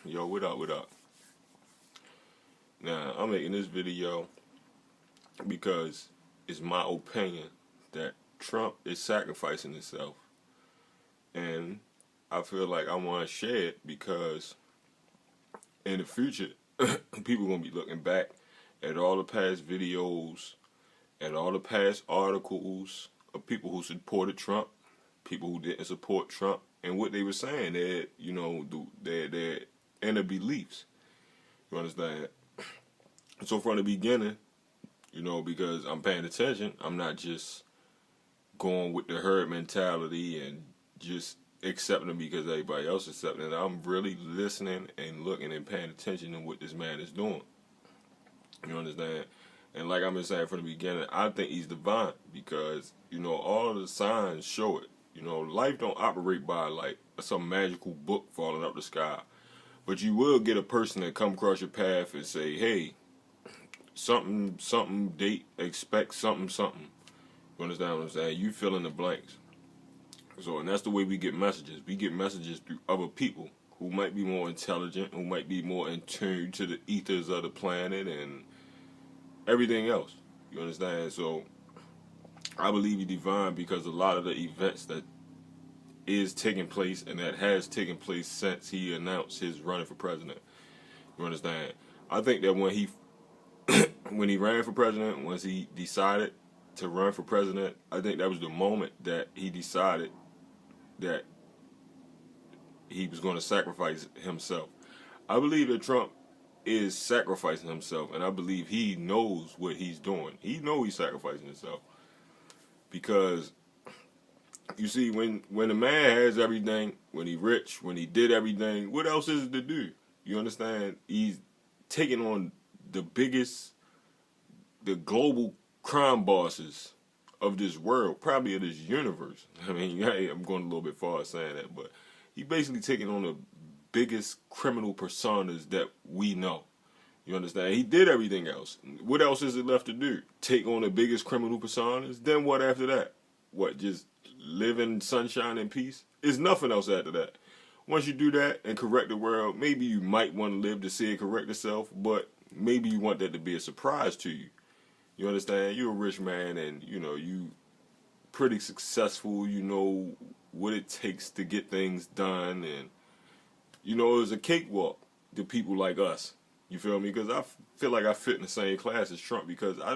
Yo, what up, what up? Now, I'm making this video because it's my opinion that Trump is sacrificing himself. And I feel like I want to share it because in the future, people going to be looking back at all the past videos, at all the past articles of people who supported Trump, people who didn't support Trump, and what they were saying, their inner beliefs. You understand? So from the beginning, because I'm paying attention, I'm not just going with the herd mentality and just accepting it because everybody else is accepting it. I'm really listening and looking and paying attention to what this man is doing. You understand? And like I've been saying from the beginning, I think he's divine because, all of the signs show it. Life don't operate by like some magical book falling up the sky. But you will get a person that come across your path and say, hey, something date, expect something. You understand what I'm saying? You fill in the blanks. So, and that's the way we get messages. We get messages through other people who might be more intelligent, who might be more in tune to the ethers of the planet and everything else. You understand? So, I believe he's divine because a lot of the events that is taking place and that has taken place since he announced his running for president. You understand? I think that when he ran for president, once he decided to run for president, I think that was the moment that he decided that he was going to sacrifice himself. I believe that Trump is sacrificing himself, and I believe he knows what he's doing. He knows he's sacrificing himself because you see, when a man has everything, when he rich, when he did everything, what else is it to do? You understand? He's taking on the global crime bosses of this world, probably of this universe. I mean, I'm going a little bit far saying that, but he basically taking on the biggest criminal personas that we know. You understand? He did everything else. What else is it left to do? Take on the biggest criminal personas? Then what after that? What, just live in sunshine and peace? There's nothing else after that. Once you do that and correct the world, maybe you might want to live to see it correct itself, but maybe you want that to be a surprise to you. You understand? You're a rich man and, you pretty successful. You know what it takes to get things done. And, it's a cakewalk to people like us. You feel me? Because I feel like I fit in the same class as Trump because I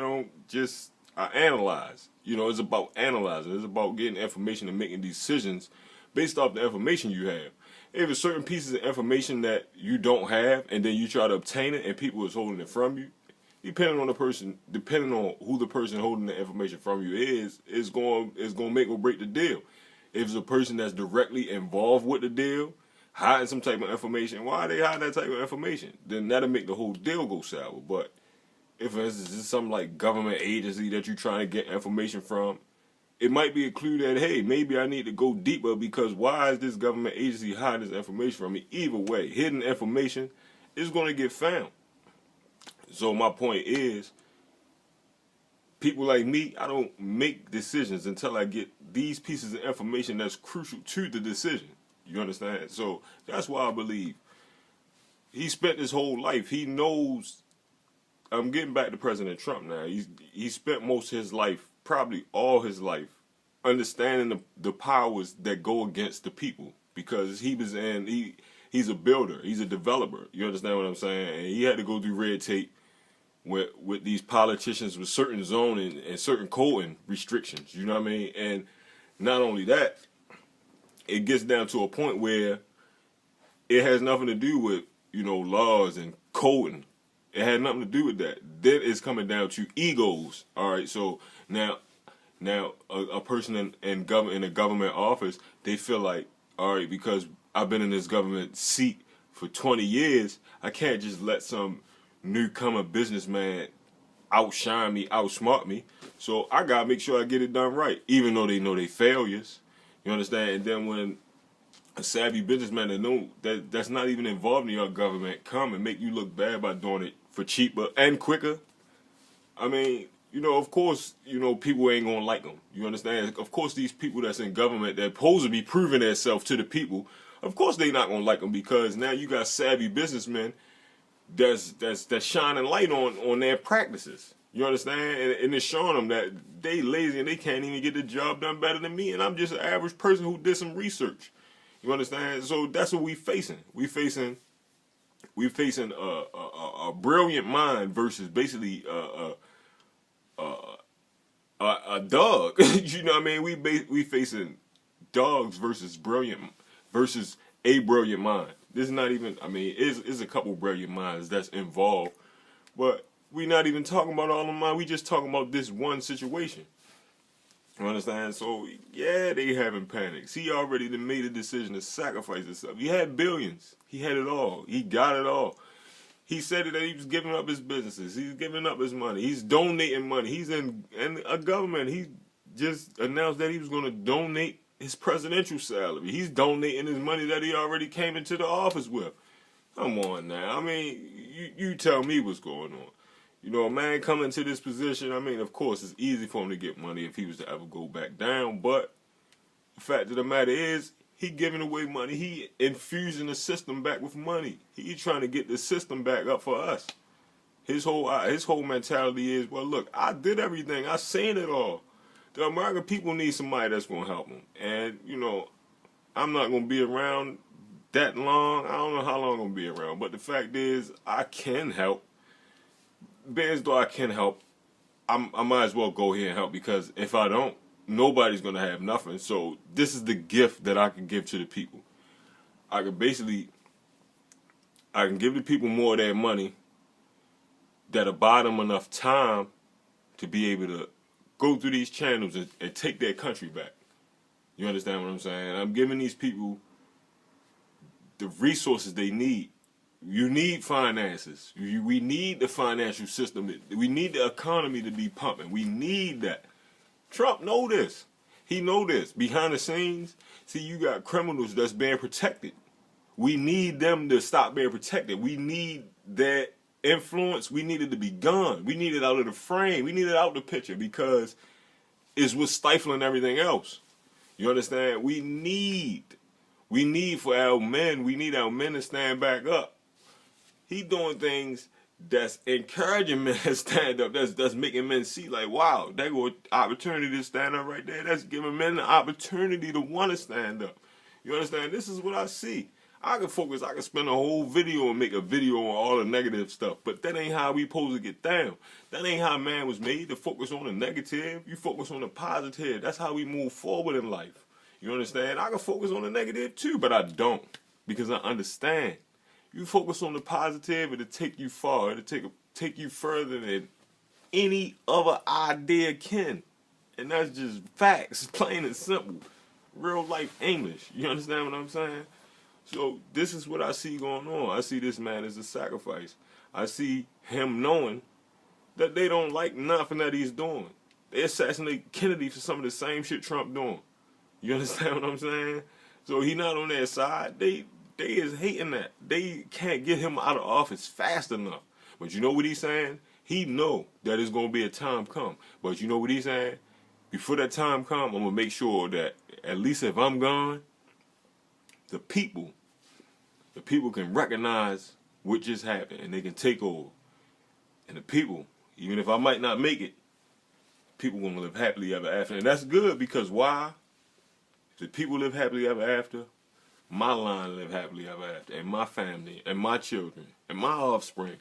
analyze. It's about analyzing. It's about getting information and making decisions based off the information you have. If there's certain pieces of information that you don't have and then you try to obtain it and people is holding it from you, depending on who the person holding the information from you is going to make or break the deal. If it's a person that's directly involved with the deal, hiding some type of information, why are they hiding that type of information? Then that'll make the whole deal go sour. But if it's some like government agency that you're trying to get information from, it might be a clue that, hey, maybe I need to go deeper because why is this government agency hiding this information from me? Either way, hidden information is going to get found. So my point is, people like me, I don't make decisions until I get these pieces of information that's crucial to the decision. You understand? So that's why I believe he spent his whole life. He knows. I'm getting back to President Trump now. He spent most of his life, probably all his life, understanding the powers that go against the people because he's a builder. He's a developer. You understand what I'm saying? And he had to go through red tape with these politicians with certain zoning and certain coding restrictions. You know what I mean? And not only that, it gets down to a point where it has nothing to do with, laws and coding. It had nothing to do with that. Then it's coming down to egos. All right, so now a person in a government office, they feel like, all right, because I've been in this government seat for 20 years, I can't just let some newcomer businessman outshine me, outsmart me. So I gotta make sure I get it done right, even though they know they failures. You understand? And then when a savvy businessman that know that's not even involved in your government come and make you look bad by doing it for cheaper and quicker, I mean, of course, people ain't gonna like them. You understand? Of course, these people that's in government that supposed to be proving themselves to the people Of course they not gonna like them, because now you got savvy businessmen that's shining light on their practices. You understand? And it's showing them that they lazy and they can't even get the job done better than me, and I'm just an average person who did some research. You understand? So that's what we facing. We facing a brilliant mind versus basically a dog. You know what I mean? We facing dogs versus a brilliant mind. This is not even. I mean, it's a couple brilliant minds that's involved, but we not even talking about all of them. We just talking about this one situation. You understand? So yeah, they having panics. He already made a decision to sacrifice himself. He had billions. He had it all. He got it all. He said that he was giving up his businesses. He's giving up his money. He's donating money. He's in a government. He just announced that he was going to donate his presidential salary. He's donating his money that he already came into the office with. Come on now. I mean, you tell me what's going on. You know, a man coming to this position, I mean, of course, it's easy for him to get money if he was to ever go back down. But the fact of the matter is, he giving away money. He infusing the system back with money. He trying to get the system back up for us. His whole mentality is, well, look, I did everything. I seen it all. The American people need somebody that's going to help them. And, you know, I'm not going to be around that long. I don't know how long I'm going to be around. But the fact is, I can help. Being as though I can help, I might as well go here and help, because if I don't, nobody's going to have nothing. So this is the gift that I can give to the people. I can give the people more of their money that'll buy them enough time to be able to go through these channels and take their country back. You understand what I'm saying? I'm giving these people the resources they need. You need finances. We need the financial system. We need the economy to be pumping. We need that. Trump know this. He know this. Behind the scenes, see, you got criminals that's being protected. We need them to stop being protected. We need that influence. We need it to be gone. We need it out of the frame. We need it out of the picture, because it's what's stifling everything else. You understand? We need for our men, we need our men to stand back up. He doing things that's encouraging men to stand up. That's making men see, like, wow, that go opportunity to stand up right there. That's giving men the opportunity to want to stand up. You understand? This is what I see. I can focus. I can spend a whole video and make a video on all the negative stuff, but that ain't how we supposed to get down. That ain't how man was made, to focus on the negative. You focus on the positive. That's how we move forward in life. You understand? I can focus on the negative too, but I don't, because I understand. You focus on the positive, it'll take you far. It'll take you further than any other idea can. And that's just facts, plain and simple. Real life English. You understand what I'm saying? So this is what I see going on. I see this man as a sacrifice. I see him knowing that they don't like nothing that he's doing. They assassinate Kennedy for some of the same shit Trump doing. You understand what I'm saying? So he not on their side. They is hating that. They can't get him out of office fast enough. But you know what he's saying? He know that it's going to be a time come. But you know what he's saying? Before that time come, I'm going to make sure that at least if I'm gone, the people can recognize what just happened, and they can take over. And the people, even if I might not make it, people going to live happily ever after. And that's good, because why? If the people live happily ever after, my line live happily ever after, and my family, and my children, and my offspring,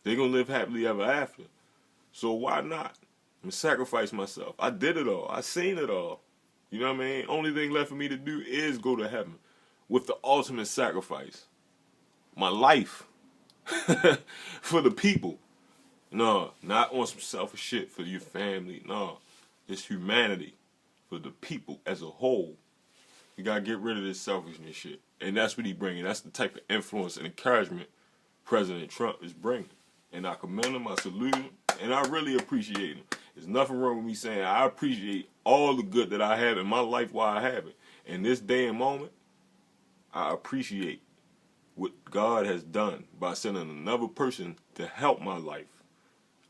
they're going to live happily ever after. So why not? I'm going to sacrifice myself. I did it all. I seen it all. You know what I mean? Only thing left for me to do is go to heaven with the ultimate sacrifice. My life for the people. No, not on some selfish shit for your family. No, it's humanity for the people as a whole. You gotta get rid of this selfishness shit. And that's what he bringing. That's the type of influence and encouragement President Trump is bringing. And I commend him, I salute him, and I really appreciate him. There's nothing wrong with me saying I appreciate all the good that I have in my life while I have it. In this day and moment, I appreciate what God has done by sending another person to help my life.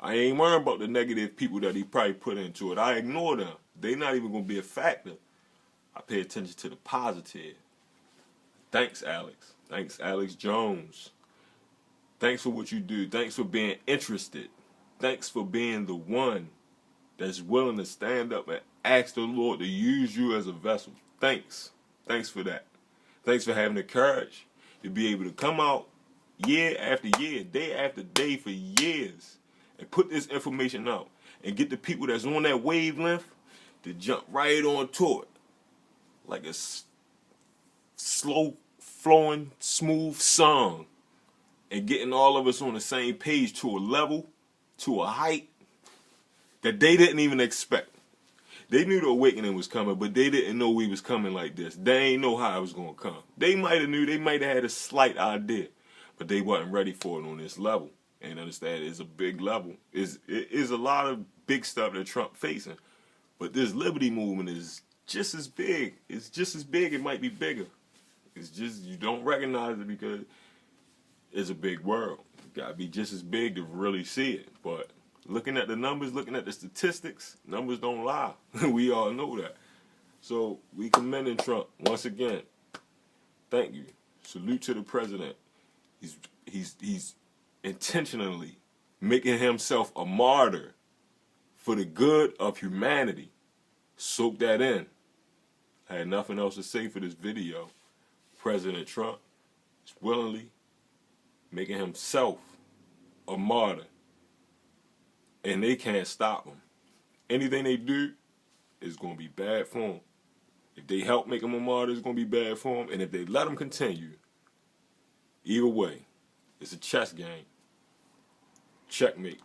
I ain't worrying about the negative people that he probably put into it. I ignore them. They not even going to be a factor. I pay attention to the positive. Thanks, Alex. Thanks, Alex Jones. Thanks for what you do. Thanks for being interested. Thanks for being the one that's willing to stand up and ask the Lord to use you as a vessel. Thanks. Thanks for that. Thanks for having the courage to be able to come out year after year, day after day for years and put this information out and get the people that's on that wavelength to jump right onto it like a slow flowing, smooth song, and getting all of us on the same page to a level, to a height that they didn't even expect. They knew the awakening was coming, but they didn't know we was coming like this. They ain't know how it was going to come. They might have knew, they might have had a slight idea, but they wasn't ready for it on this level. And understand it's a big level. It is a lot of big stuff that Trump facing. But this liberty movement is just as big. It's just as big. It might be bigger. It's just you don't recognize it because it's a big world. You gotta be just as big to really see it. But looking at the numbers, looking at the statistics, numbers don't lie. We all know that. So we commending Trump once again. Thank you. Salute to the president. He's intentionally making himself a martyr for the good of humanity. Soak that in. I had nothing else to say for this video. President Trump is willingly making himself a martyr. And they can't stop him. Anything they do is going to be bad for him. If they help make him a martyr, it's going to be bad for him. And if they let him continue, either way, it's a chess game. Checkmate.